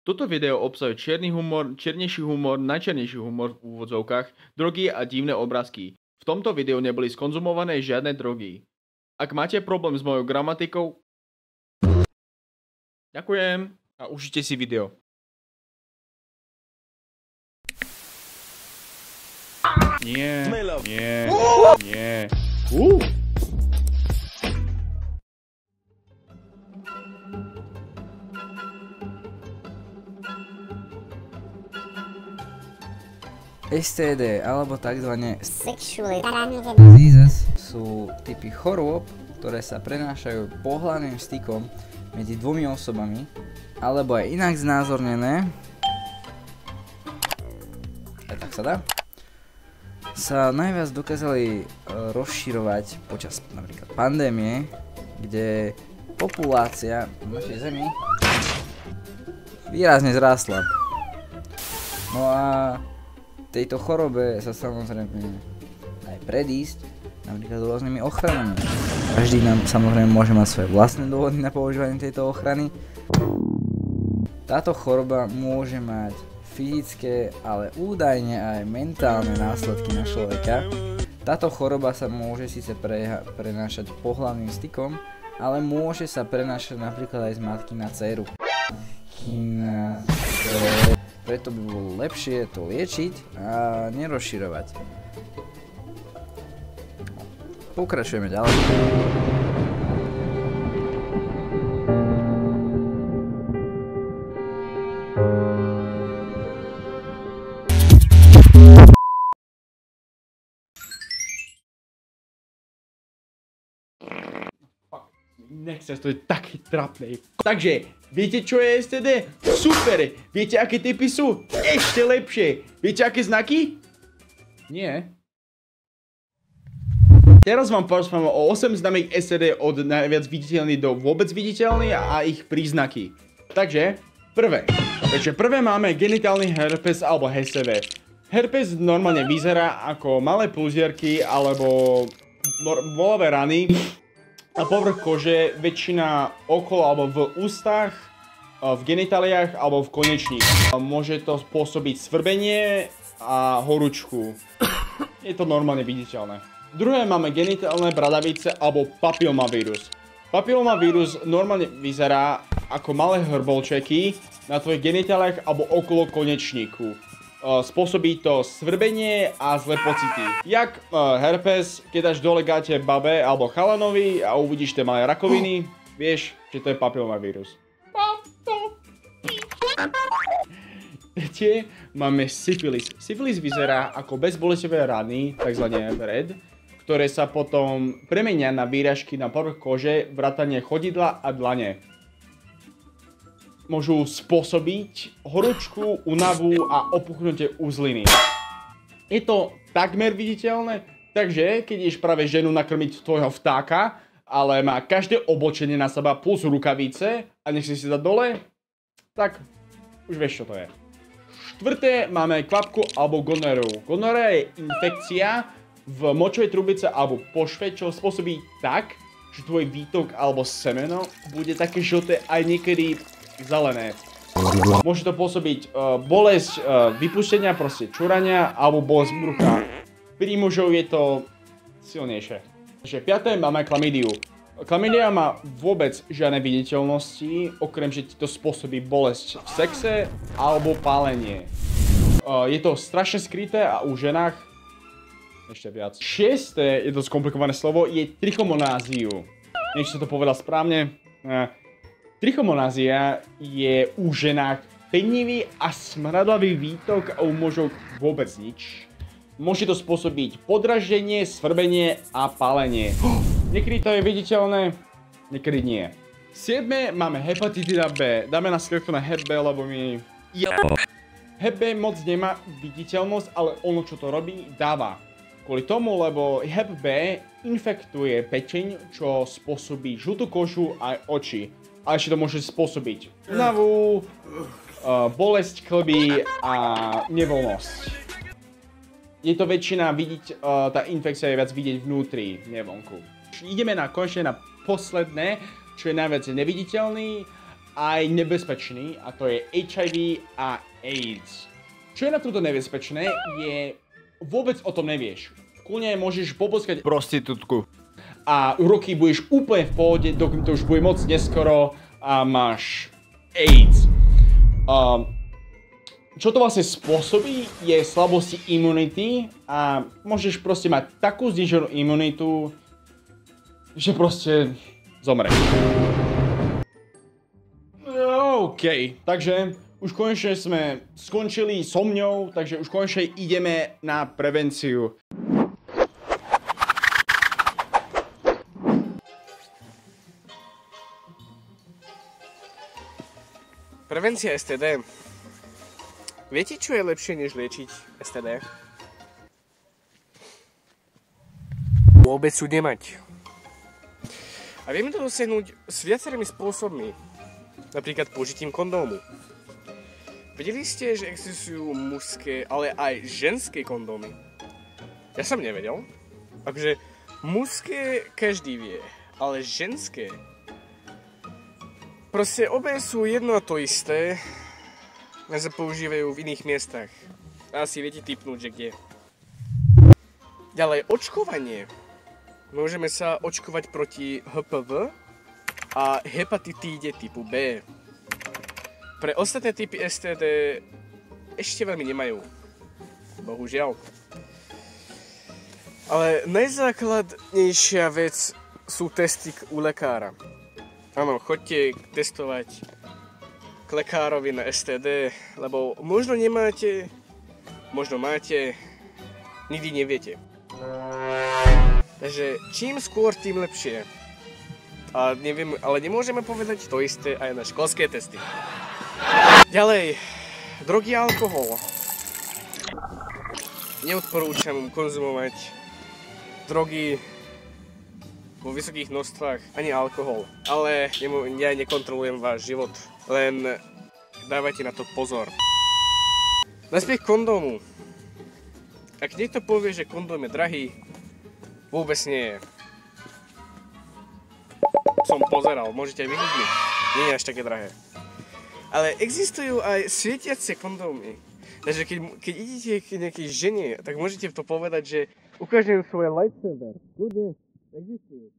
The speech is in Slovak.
Toto video obsahuje čierny humor, čiernejší humor, najčiernejší humor v úvodzovkách, drogy a divné obrázky. V tomto videu neboli skonzumované žiadne drogy. Ak máte problém s mojou gramatikou, ďakujem a užite si video. Nie, nie, nie. STD alebo tzv. Sexually transmitted diseases sú typy chorôb, ktoré sa prenášajú pohlavným stykom medzi dvomi osobami, alebo aj inak znázornené, aj tak sa dá, sa najviac dokázali rozširovať počas napríklad pandémie, kde populácia v našej zemi výrazne zrástla. No a tejto chorobe sa samozrejme aj predísť napríklad rôznymi ochranami. Každý nám samozrejme môže mať svoje vlastné dôvody na používanie tejto ochrany. Táto choroba môže mať fyzické, ale údajne aj mentálne následky na človeka. Táto choroba sa môže síce prenášať pohlavným stykom, ale môže sa prenášať napríklad aj z matky na dceru. Preto by bolo lepšie to liečiť a nerozširovať. Pokračujeme ďalej. Nechceš, to je taký trapný. Takže, viete čo je STD? Super! Viete aké typy sú? Ešte lepšie! Viete aké znaky? Nie. Teraz vám porozprávam o 8 znamení STD od najviac viditeľný do vôbec viditeľný a ich príznaky. Takže, prvé máme genitálny herpes alebo HCV. Herpes normálne vyzerá ako malé pluzierky alebo bolavé rany na povrch kože, väčšina okolo alebo v ústach, v genitáliách alebo v konečník. Môže to spôsobiť svrbenie a horúčku. Je to normálne viditeľné. Druhé máme genitálne bradavice alebo papilomavírus. Papilomavírus normálne vyzerá ako malé hrbolčeky na tvojich genitáliách alebo okolo konečníku. Spôsobí to svrbenie a zlé pocity. Jak herpes, keď dáš dole gáte babe alebo chalanovi a uvidíš tie malé rakoviny, vieš, že to je papilomavírus. Tretie, máme syfilis. Syfilis vyzerá ako bezbolestivé rany, takzvané red, ktoré sa potom premenia na výražky na povrch kože, vrátane chodidla a dlane. Môžu spôsobiť horúčku, únavu a opuchnutie uzliny. Je to takmer viditeľné, takže keď ideš práve ženu nakrmiť tvojho vtáka, ale má každé oblečenie na seba plus rukavice a nechce si dať dole, tak už vieš čo to je. Štvrté máme kvapku alebo gonoreu. Gonorea je infekcia v močovej trubice alebo pošve, čo spôsobí tak, že tvoj výtok alebo semeno bude také žlté aj niekedy zelené. Môže to pôsobiť bolesť vypustenia, proste čurania alebo bolesť brucha. Pri mužov je to silnejšie. Takže piaté máme chlamydiu. Chlamydia má vôbec žiadne viditeľnosti, okrem že ti to spôsobí bolesť v sexe alebo pálenie. Je to strašne skryté a u ženách ešte viac. Šiesté, je to skomplikované slovo, je trichomonáziu. Nech som to povedal správne. Trichomonázia je u ženách penivý a smradlavý výtok a u mužov vôbec nič. Môže to spôsobiť podraždenie, svrbenie a pálenie. Niekedy to je viditeľné, niekedy nie. 7. máme hepatitida B. Dáme na skratku na Hep B, lebo mi... Hep B moc nemá viditeľnosť, ale ono čo to robí, dáva. Kvôli tomu, lebo Hep B infektuje pečeň, čo spôsobí žltú kožu a oči. A ešte to môže spôsobiť únavu, bolesť klby a nevoľnosť. Je to väčšina vidieť, tá infekcia je viac vidieť vnútri, nevonku. Ideme konečne na posledné, čo je najviac neviditeľný aj nebezpečný a to je HIV a AIDS. Čo je na toto nebezpečné, je vôbec o tom nevieš. Kľudne môžeš poboskať prostitútku a roky budeš úplne v pohode, dokým to už bude moc neskoro a máš AIDS. Čo to vlastne spôsobí, je slabosti imunity a môžeš proste mať takú zniženú imunitu, že proste zomreš. OK, takže už konečne sme skončili so mňou, takže už konečne ideme na prevenciu. Prevencia STD. Viete, čo je lepšie, než liečiť STD? Vôbec ju nemať. A vieme to dosiahnuť s viacerými spôsobmi. Napríklad použitím kondómu. Vedeli ste, že existujú mužské, ale aj ženské kondómy? Ja som nevedel. Takže mužské každý vie, ale ženské... Proste obe sú jedno a to isté, len sa používajú v iných miestach. Asi viete tipnúť, že kde. Ďalej, očkovanie. Môžeme sa očkovať proti HPV a hepatitíde typu B. Pre ostatné typy STD ešte veľmi nemajú. Bohužiaľ. Ale najzákladnejšia vec sú testy u lekára. Áno, choďte testovať k lekárovi na STD, lebo možno nemáte, možno máte, nikdy neviete. Takže čím skôr, tým lepšie. A neviem, ale nemôžeme povedať to isté aj na školské testy. Ďalej, drogy a alkohol. Neodporúčam konzumovať drogy vo vysokých množstvách, ani alkohol. Ale ja nekontrolujem váš život, len dávajte na to pozor. Naspäť k kondómu. Ak niekto povie, že kondóm je drahý, vôbec nie je. Som pozeral, môžete aj vyhľadniť. Nie je až také drahé. Ale existujú aj svietiace kondómy. Takže keď idete k nejakej žene, tak môžete to povedať, že ukážem svoj lightsaber. Ľudia existujú.